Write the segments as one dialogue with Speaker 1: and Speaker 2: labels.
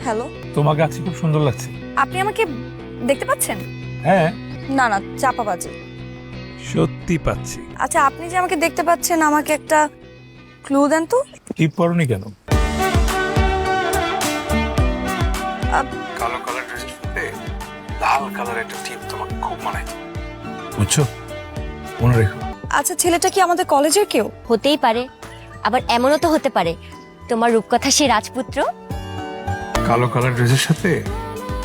Speaker 1: Hello,
Speaker 2: তোমাকে আজকে খুব সুন্দর লাগছে।
Speaker 1: আপনি আমাকে দেখতে পাচ্ছেন?
Speaker 2: হ্যাঁ,
Speaker 1: না না, চাপাবাজি।
Speaker 2: সত্যি পাচ্ছি।
Speaker 1: আচ্ছা, আপনি যে আমাকে দেখতে পাচ্ছেন, আমাকে একটা ক্লু দেন তো।
Speaker 2: টিপ পরনি কেন?
Speaker 1: আপ-
Speaker 2: কালো কালার ড্রেসের সাথে লাল কালার একটা টিপ তোমাকে খুব মানায়, বুঝছো? মনে রেখো।
Speaker 1: আচ্ছা, ছেলেটা কি আমাদের কলেজের কেউ?
Speaker 3: হতেই পারে, আবার এমনও তো হতে পারে তোমার রূপকথা সেই রাজপুত্র।
Speaker 2: কালো কালার ড্রেসের সাথে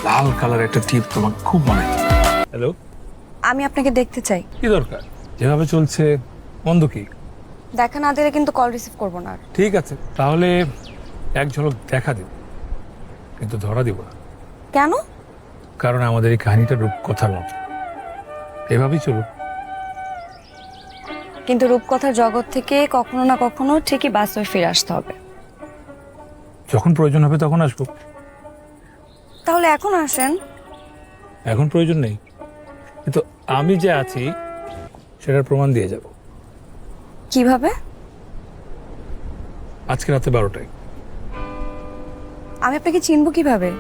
Speaker 2: লাল কালার একটা টিপ তোমাকে খুব মানায়। হ্যালো,
Speaker 1: আমি আপনাকে দেখতে চাই।
Speaker 2: কি দরকার? যেভাবে চলছে মন্দ কি?
Speaker 1: দেখা না দিলে কিন্তু কল রিসিভ করবো না আর।
Speaker 2: ঠিক আছে, তাহলে এক ঝলক দেখা দিব, কিন্তু ধরা দিব না।
Speaker 1: কেন?
Speaker 2: কারণ আমাদের এই কাহিনীটা রূপকথার মতো, এভাবেই চলুক।
Speaker 1: কিন্তু রূপকথার জগৎ থেকে কখনো না কখনো ঠিকই বাস্তবে ফিরে আসতে হবে।
Speaker 2: যখন প্রয়োজন হবে তখন আসবো।
Speaker 1: তাহলে এখন আসেন।
Speaker 2: এখন প্রয়োজন নেই, কিন্তু আমি যে আছি সেটার প্রমাণ দিয়ে যাব
Speaker 1: কিভাবে?
Speaker 2: আজকে রাতে 12টায়।
Speaker 1: আমি আপনাকে চিনবো কিভাবে?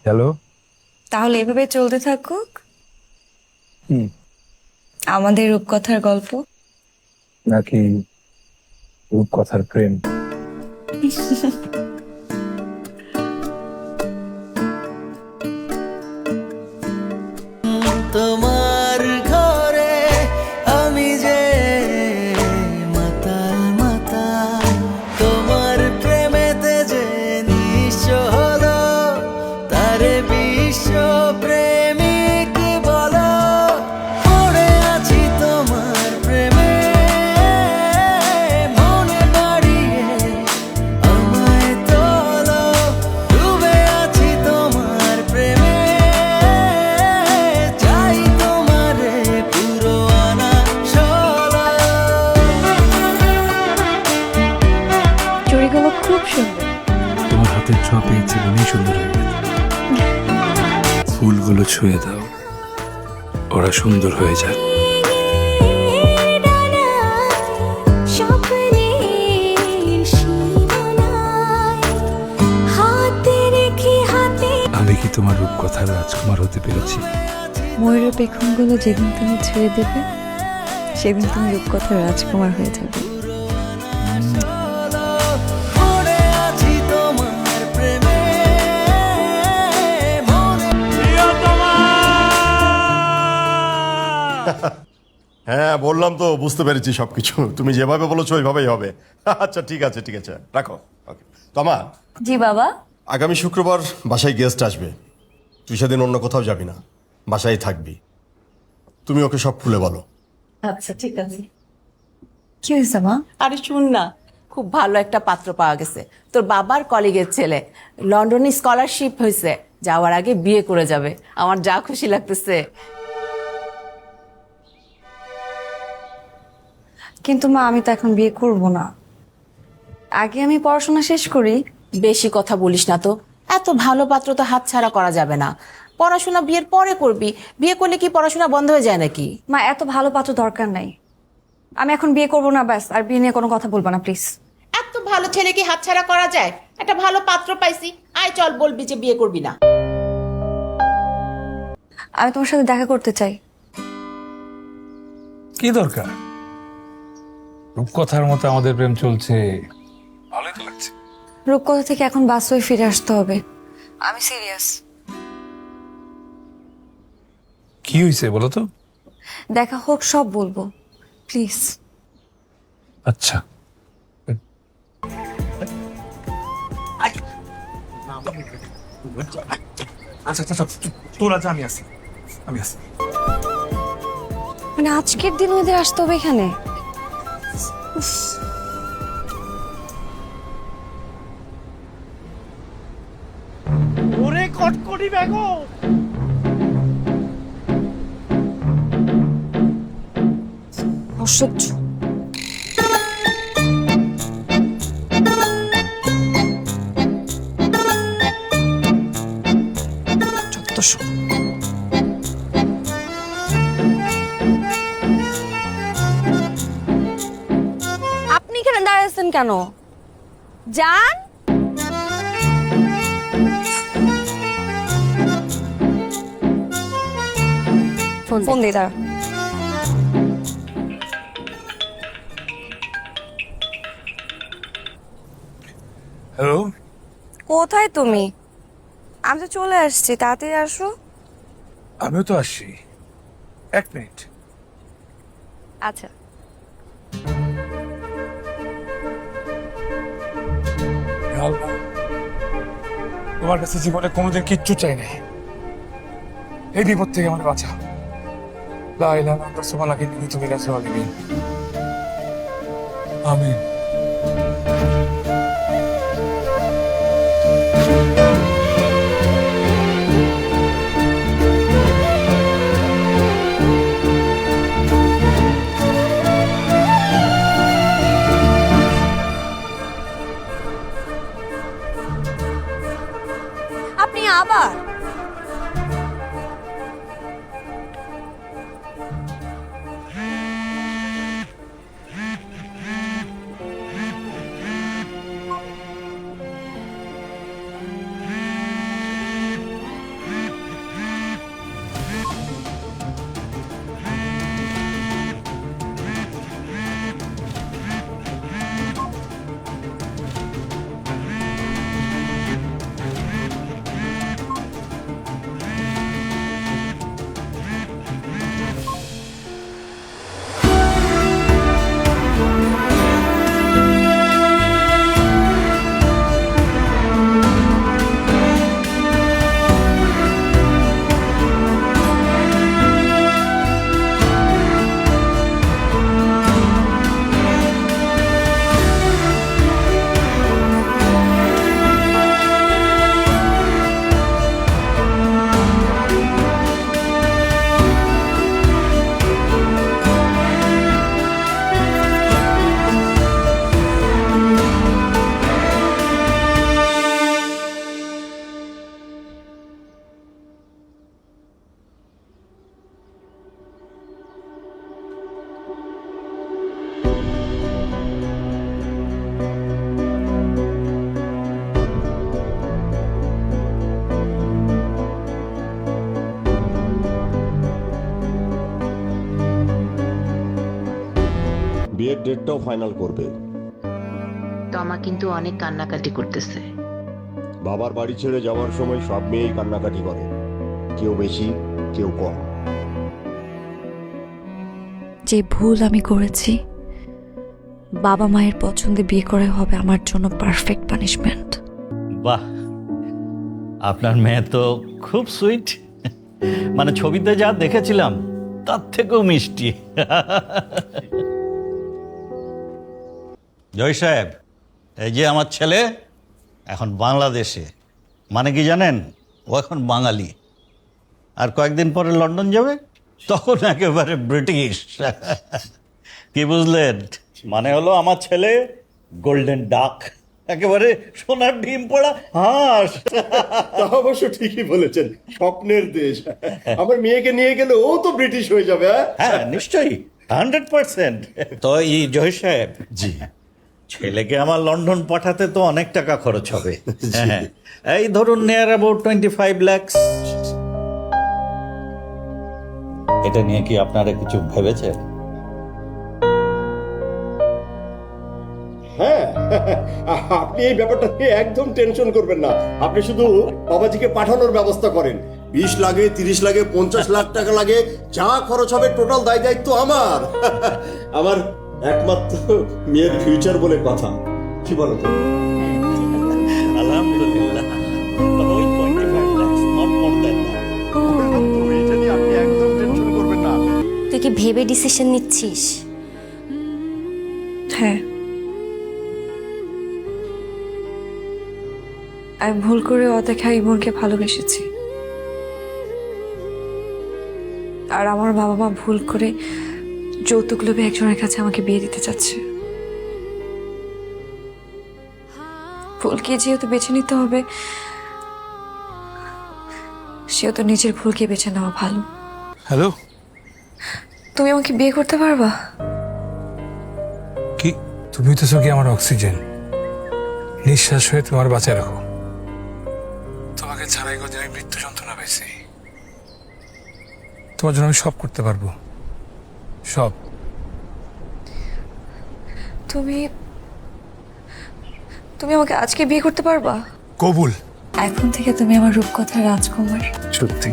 Speaker 2: হ্যালো।
Speaker 1: তাহলে এভাবে চলতে থাকুক আমাদের রূপকথার গল্প।
Speaker 2: নাকি রূপকথার প্রেম?
Speaker 4: তোমার ঘরে আমি যে মাতাল মাতাল, তোমার প্রেমেতে যে নিঃস্ব হলো, তারে বিশ্ব প্রেমিক বলো। পড়ে আছি তোমার প্রেমে, মনে বাড়িয়ে আমায় তোলো। ডুবে আছি তোমার প্রেমে, চাই তোমারে পুরো আনা ষোলো।
Speaker 1: চুড়িগুলো খুব সুন্দর।
Speaker 2: তোমার হাতের ছোঁয়া পেয়েছি বলেই সুন্দর হয়ে গেছে। ফুলগুলো ছুঁয়ে দাও, ওরা সুন্দর হয়ে যায়। আমি কি তোমার রূপকথার রাজকুমার হতে পেরেছি?
Speaker 1: ময়ূরের পেখমগুলো যেদিন তুমি ছেড়ে দেবে, সেদিন তুমি রূপকথার রাজকুমার হয়ে যাবে।
Speaker 4: পড়ে আছি তোমার প্রেমে, মনে
Speaker 5: হ্যাঁ বললাম তো, বুঝতে পেরেছি সবকিছু। তুমি যেভাবে বলেছো ওইভাবেই হবে। আচ্ছা ঠিক আছে ঠিক আছে, রাখো। ওকে তমা,
Speaker 1: জি বাবা।
Speaker 5: আগামী শুক্রবার বাসায় গেস্ট আসবে, তুই সেদিন অন্য কোথাও যাবি না, বাসায় থাকবি। তুমি ওকে সব খুলে বলো।
Speaker 6: আচ্ছা ঠিক আছে।
Speaker 1: কি হয়েছে মা?
Speaker 6: আরে শুন না, খুব ভালো একটা পাত্র পাওয়া গেছে। তোর বাবার কলিগের ছেলে, লন্ডনে স্কলারশিপ হয়েছে, যাওয়ার আগে বিয়ে করে যাবে। আমার যা খুশি লাগতেছে।
Speaker 1: কিন্তু মা, আমি তো এখন বিয়ে করব না। আগে আমি পড়াশোনা শেষ করি।
Speaker 6: বেশি কথা বলিস না তো, এত ভালো পাত্র তো হাতছাড়া করা যাবে না। পড়াশোনা বিয়ের পরে করবি, বিয়ে করলে কি পড়াশোনা বন্ধ হয়ে যায় নাকি?
Speaker 1: মা, এত ভালো পাত্র দরকার নাই। আমি এখন বিয়ে করব না, ব্যাস। আর বিয়ে নিয়ে কোনো কথা বলবো না প্লিজ।
Speaker 6: এত ভালো ছেলে কি হাতছাড়া করা যায়? একটা ভালো পাত্র পাইছি, আয় চল বলবি যে বিয়ে করবি না।
Speaker 1: আমি তোমার সাথে দেখা করতে চাই।
Speaker 2: কি দরকার? রূপকথার মতো আমাদের প্রেম চলছে, ভালোই তো লাগছে।
Speaker 1: রূপকথা থেকে এখন বাস্তবে ফিরে আসতে হবে। আমি সিরিয়াস।
Speaker 2: কি হয়েছে বলো তো?
Speaker 1: দেখা হোক, সব বলবো, প্লিজ।
Speaker 2: আচ্ছা, আচ্ছা আচ্ছা তোরা যা, আমি আসি।
Speaker 1: মানে আজকের দিন ওদের আসতে হবে এখানে? উফ।
Speaker 4: ওরে কটকটি বেগম,
Speaker 1: অসহ্য। যত্তসব। আপনি এখানে দাঁড়িয়েছেন কেন? যান। ফোন দিয়ে দাঁড়া।
Speaker 2: হ্যালো,
Speaker 1: কোথায় তুমি? আমি তো চলে আসছি, তাড়াতাড়ি আসো।
Speaker 2: আমিও তো আসছি, 1 মিনিট।
Speaker 1: আচ্ছা।
Speaker 2: আল্লাহ, তোমার কাছে জীবনে কোনোদিন কিচ্ছু চাই নাই, এই বিপদ থেকে আমাকে বাঁচা। লা ইলাহা ইল্লাল্লাহ সুবহানাল্লাহি তুমি রাসূল আমিন। আমিন।
Speaker 1: আপনি আবার?
Speaker 5: বিয়ের ডেটটাও ফাইনাল করবে।
Speaker 7: তমা কিন্তু অনেক কান্নাকাটি করতেছে।
Speaker 5: বাবার বাড়ি ছেড়ে যাওয়ার সময় সব মেয়েই কান্নাকাটি করে, কেউ বেশি কেউ কম।
Speaker 1: যে ভুল আমি করেছি, বাবা মায়ের পছন্দে বিয়ে করা হবে আমার জন্য পারফেক্ট পানিশমেন্ট।
Speaker 8: বাহ, আপনার মেয়ে তো খুব সুইট, মানে ছবিতে যা দেখেছিলাম তার থেকেও মিষ্টি। জয় সাহেব, এই যে আমার ছেলে এখন বাংলাদেশে, মানে কি জানেন, ও এখন বাঙালি, আর কয়েকদিন পরে লন্ডন যাবে, তখন একেবারে ব্রিটিশ। কি বুঝলেন? মানে হলো আমার ছেলে গোল্ডেন ডাক, একেবারে সোনার ডিম পড়া হাঁস।
Speaker 5: তা অবশ্য ঠিকই বলেছেন, স্বপ্নের দেশ। আমার মেয়েকে নিয়ে গেলে ও তো ব্রিটিশ হয়ে যাবে।
Speaker 8: হ্যাঁ নিশ্চয়ই, 100%। তো এই জয় সাহেব,
Speaker 5: জি,
Speaker 8: ছেলেকে আমার লন্ডন পাঠাতে তো অনেক টাকা খরচ হবে। হ্যাঁ, এই ধরুন নিয়ার অ্যাবাউট 25 লাখ। এটা নিয়ে কি আপনারা কিছু ভেবেছেন?
Speaker 5: হ্যাঁ, আপনি এই ব্যাপারটা নিয়ে একদম টেনশন করবেন না। আপনি শুধু বাবাজিকে পাঠানোর ব্যবস্থা করেন, 20 লাগে, 30 লাগে, 50 লাখ টাকা লাগে, যা খরচ হবে টোটাল দায় দায়িত্ব আমার। আমার একমাত্র মেয়ের ফিউচার বলে কথা, কি বলো তো?
Speaker 8: আলহামদুলিল্লাহ, ওই 25 lakhs, not more than that.
Speaker 5: এটা নিয়ে আপনি একদম টেনশন করবেন না।
Speaker 3: তুই কি ভেবে ডিসিশন নিচ্ছিস?
Speaker 1: হ্যাঁ, আমি ভুল করে অদেখা ইমনকে ভালোবেসেছি, আর আমার বাবা মা ভুল করে যৌতুক লোভে একজনের কাছে আমাকে বিয়ে দিতে চাচ্ছে। ভুলকে যেহেতু বেছে নিতে হবে, সেহেতু নিজের ভুলকে বেছে নেওয়া ভালো।
Speaker 2: হ্যালো,
Speaker 1: তুমি আমাকে বিয়ে করতে পারবা?
Speaker 2: কি তুমি তো কি আমার অক্সিজেন, নিঃশ্বাস হয়ে তোমার বাঁচায় রাখো। তোমাকে ছাড়াই কদিন আমি মৃত্যু যন্ত্রণা পাইছি। তোমার জন্য আমি সব করতে পারবো, সব।
Speaker 1: তুমি তুমি আমাকে আজকে বিয়ে করতে পারবা?
Speaker 2: কবুল।
Speaker 1: এখন থেকে তুমি আমার রূপকথার রাজকুমার।
Speaker 2: সত্যি?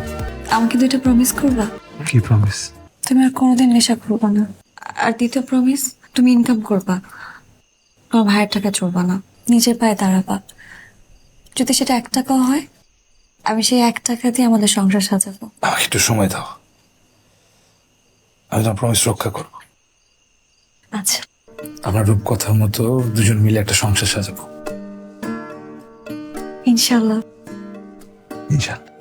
Speaker 1: আমাকে দুইটা প্রমিস করবা?
Speaker 2: কি প্রমিস?
Speaker 1: তুমি আর কোনোদিন নেশা করবা না, আর দ্বিতীয় প্রমিস, তুমি ইনকাম করবা, তোমার ভাইয়ের টাকা চলবা না, নিজের পায়ে দাঁড়াবা। যদি সেটা 1 টাকাও হয়, আমি সেই 1 টাকা দিয়ে আমাদের সংসার সাজাবো।
Speaker 2: আমাকে একটু সময় দাও, আমি তোমার প্রমিস রক্ষা করবো।
Speaker 1: আচ্ছা,
Speaker 2: আমরা রূপকথার মতো দুজন মিলে একটা সংসার সাজাবো,
Speaker 1: ইনশাল্লাহ।
Speaker 2: ইনশাআল্লাহ।